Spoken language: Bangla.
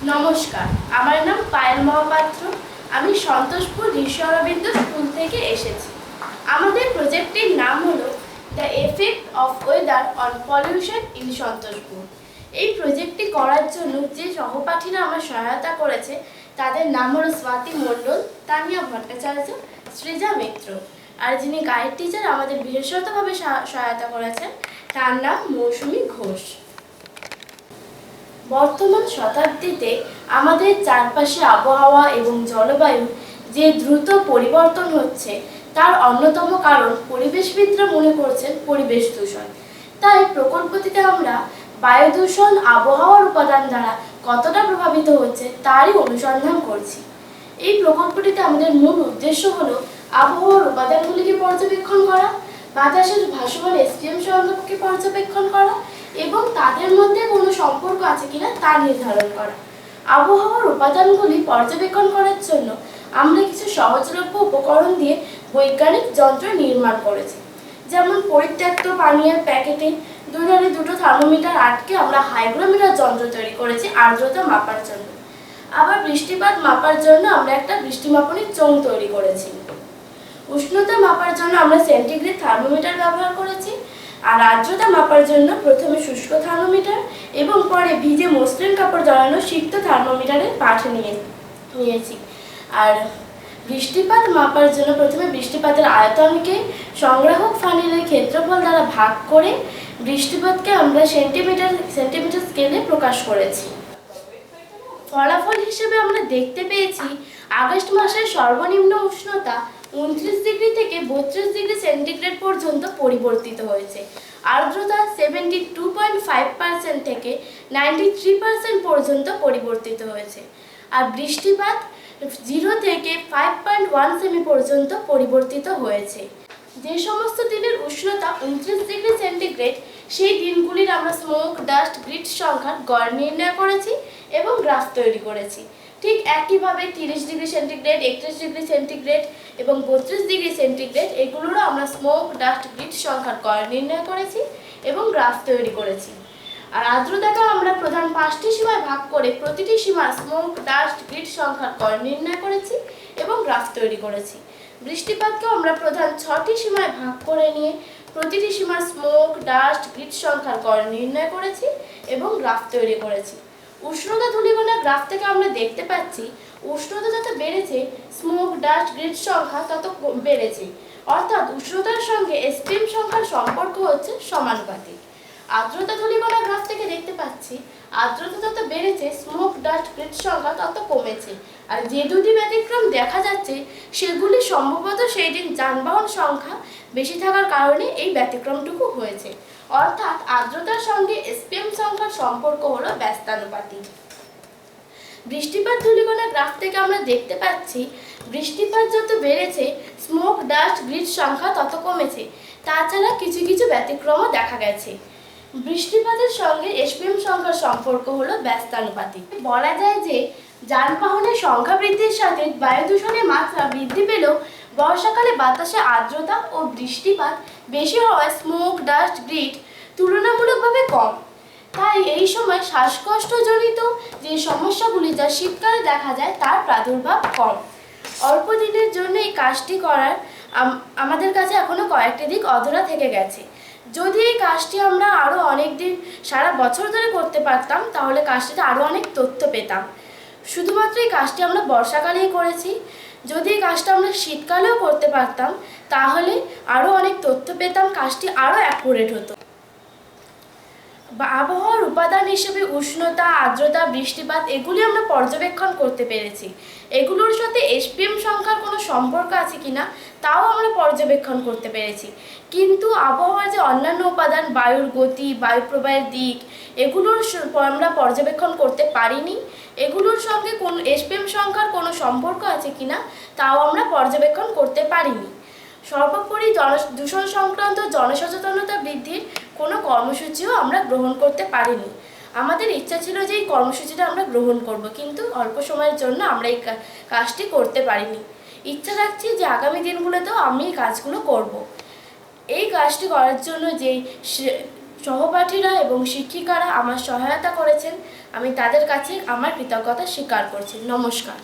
নমস্কার, আমার নাম পায়েল মহাপাত্র। আমি সন্তোষপুর ঋষি অরবিন্দ স্কুল থেকে এসেছি। আমাদের প্রজেক্টের নাম হলো the effect of weather on pollution in Santoshpur. এই প্রজেক্টটি করার জন্য যে সহপাঠীরা আমার সহায়তা করেছে তাদের নাম হলো স্বাতি মণ্ডল, তানিয়া ভট্টাচার্য, সৃজা মিত্র। আর যিনি গাইড টিচার আমাদের বিশেষতভাবে সহায়তা করেছেন তার নাম মৌসুমী ঘোষ। বর্তমান শতাব্দীতে আমাদের চারপাশে আবহাওয়া এবং জলবায়ু যে দ্রুত পরিবর্তন হচ্ছে তার অন্যতম কারণ পরিবেশবিদরা মনে করছেন পরিবেশ দূষণ। তাই প্রকল্পটিতে আমরা বায়ু দূষণ আবহাওয়ার উপাদান দ্বারা কতটা প্রভাবিত হচ্ছে তারই অনুসন্ধান করছি। এই প্রকল্পটিতে আমাদের মূল উদ্দেশ্য হলো আবহাওয়ার উপাদানগুলিকে পর্যবেক্ষণ করা, বাতাসের ভাসমান এসপিএম সংখ্যাকে পর্যবেক্ষণ করা এবং তাদের মধ্যে কোনো সম্পর্ক আছে কিনা তা নির্ধারণ করা। আবহাওয়ার উপাদানগুলি পর্যবেক্ষণ করার জন্য আমরা কিছু সহজলভ্য উপকরণ দিয়ে বৈজ্ঞানিক যন্ত্র নির্মাণ করেছি। যেমন পরিত্যক্ত পানীয়ের প্যাকেটে দুটো থার্মোমিটার আটকে আমরা হাইগ্রোমিটার যন্ত্র তৈরি করেছি আর্দ্রতা মাপার জন্য। আবার বৃষ্টিপাত মাপার জন্য আমরা একটা বৃষ্টিমাপনী চোঙ তৈরি করেছি। উষ্ণতা মাপার জন্য আমরা সেন্টিগ্রেড থার্মোমিটার ব্যবহার করেছি। আর আর্দ্রতা মাপার জন্য প্রথমে শুষ্ক থার্মোমিটার এবং পরে ভিজে মসৃণ কাপড় জড়ানো সিক্ত থার্মোমিটারের পাঠ নিয়েছি। আর বৃষ্টিপাত মাপার জন্য প্রথমে বৃষ্টিপাতের আয়তনকে সংগ্রাহক ফানেলের ক্ষেত্রফল দ্বারা ভাগ করে বৃষ্টিপাতকে আমরা সেন্টিমিটার স্কেলে প্রকাশ করেছি। ফলাফল হিসেবে আমরা দেখতে পেয়েছি আগস্ট মাসের সর্বনিম্ন উষ্ণতা 29 ডিগ্রি থেকে 32 ডিগ্রি সেন্টিগ্রেড পর্যন্ত পরিবর্তিত হয়েছে। আর্দ্রতা 72.5% থেকে 93% পর্যন্ত পরিবর্তিত হয়েছে। আর বৃষ্টিপাত 0 থেকে 5.1 সেমি পর্যন্ত পরিবর্তিত হয়েছে। যে সমস্ত দিনের উষ্ণতা 29 ডিগ্রি সেন্টিগ্রেড সেই দিনগুলির আমরা স্মোক, ডাস্ট, গ্রিড সংখ্যার গড় নির্ণয় করেছি এবং গ্রাফ তৈরি করেছি। ঠিক একইভাবে 30 ডিগ্রি সেন্টিগ্রেড, 31 ডিগ্রি সেন্টিগ্রেড এবং 32 ডিগ্রি সেন্টিগ্রেড এগুলোরও আমরা স্মোক, ডাস্ট, গ্রিড সংখ্যার গড় নির্ণয় করেছি এবং গ্রাফ তৈরি করেছি। আর আর্দ্রতাকে আমরা প্রধান 5টি সীমায় ভাগ করে প্রতিটি সীমার স্মোক, ডাস্ট, গ্রিড সংখ্যার গড় নির্ণয় করেছি এবং গ্রাফ তৈরি করেছি। বৃষ্টিপাতকে আমরা প্রধান 6টি সীমায় ভাগ করে নিয়ে প্রতিটি সীমার স্মোক, ডাস্ট, গ্রিড সংখ্যার গড় নির্ণয় করেছি এবং গ্রাফ তৈরি করেছি। উষ্ণতা ধূলিকণার গ্রাফ থেকে আমরা দেখতে পাচ্ছি উষ্ণতা যত বেড়েছে স্মোক, ডাস্ট, গ্রিড সংখ্যা তত বেড়েছে, অর্থাৎ উষ্ণতার সঙ্গে এসপিএম সংখ্যার সম্পর্ক হচ্ছে সমানুপাতিক। আর্দ্রতা ধূলিকণার গ্রাফ থেকে দেখতে পাচ্ছি আর্দ্রতা যত বেড়েছে স্মোক, ডাস্ট, গ্রিড সংখ্যা তত কমেছে। আর যে দুটি ব্যতিক্রম দেখা যাচ্ছে সেগুলি সম্ভবত সেই দিন যানবাহন সংখ্যা বেশি থাকার কারণে এই ব্যতিক্রমটুকু হয়েছে, অর্থাৎ আর্দ্রতার সঙ্গে এসপিএম সংখ্যার সম্পর্ক হলো ব্যস্তানুপাতিক। বৃষ্টিপাত ধূলিকণার গ্রাফ থেকে আমরা দেখতে পাচ্ছি বৃষ্টিপাত যত বেড়েছে স্মোক, ডাস্ট, গ্রিড সংখ্যা তত কমেছে। তাছাড়া কিছু কিছু ব্যতিক্রমও দেখা গেছে। বৃষ্টিপাতের সঙ্গে এসপিএম সংখ্যার সম্পর্ক হলো ব্যস্তানুপাতিক। বলা যায় যে যানবাহনের সংখ্যা বৃদ্ধির সাথে বায়ু দূষণের মাত্রা বৃদ্ধি পেলেও বর্ষাকালে বাতাসে আর্দ্রতা ও বৃষ্টিপাত বেশি হওয়ায় স্মোক, ডাস্ট, গ্রিড তুলনামূলকভাবে কম। তাই এই সময় শ্বাসকষ্টজনিত যে সমস্যাগুলি যা শীতকালে দেখা যায় তার প্রাদুর্ভাব কম। অল্প দিনের জন্য এই কাজটি করার আমাদের কাছে এখনো কয়েকটি দিক অধরা থেকে গেছে। যদি এই কাজটি আমরা আরও অনেক দিন সারা বছর ধরে করতে পারতাম তাহলে কাজটিতে আরও অনেক তথ্য পেতাম। শুধুমাত্র এই কাজটি আমরা বর্ষাকালেই করেছি। যদি এই কাজটা আমরা শীতকালেও করতে পারতাম তাহলে আরও অনেক তথ্য পেতাম, কাজটি আরও অ্যাকুরেট হতো। আবহাওয়ার উপাদান হিসেবে উষ্ণতা, আর্দ্রতা, বৃষ্টিপাত এগুলি আমরা পর্যবেক্ষণ করতে পেরেছি। এগুলোর সাথে এসপিএম সংখ্যার কোনো সম্পর্ক আছে কিনা তাও আমরা পর্যবেক্ষণ করতে পেরেছি। কিন্তু আবহাওয়ার যে অন্যান্য উপাদান, বায়ুর গতি, বায়ু প্রবাহের দিক এগুলোর আমরা পর্যবেক্ষণ করতে পারিনি। এগুলোর সঙ্গে কোন এসপিএম সংখ্যার কোনো সম্পর্ক আছে কিনা তাও আমরা পর্যবেক্ষণ করতে পারিনি। সর্বোপরি দূষণ সংক্রান্ত জনসচেতনতা বৃদ্ধির কোনো কর্মসূচিও আমরা গ্রহণ করতে পারিনি। আমাদের ইচ্ছা ছিল যে এই কর্মসূচিটা আমরা গ্রহণ করব, কিন্তু অল্প সময়ের জন্য আমরা এই কাজটি করতে পারিনি। ইচ্ছা রাখছি যে আগামী দিনগুলোতেও আমি এই কাজগুলো করব। এই কাজটি করার জন্য যেই সহপাঠীরা এবং শিক্ষিকারা আমার সহায়তা করেছেন, আমি তাদের কাছে আমার কৃতজ্ঞতা স্বীকার করছি। নমস্কার।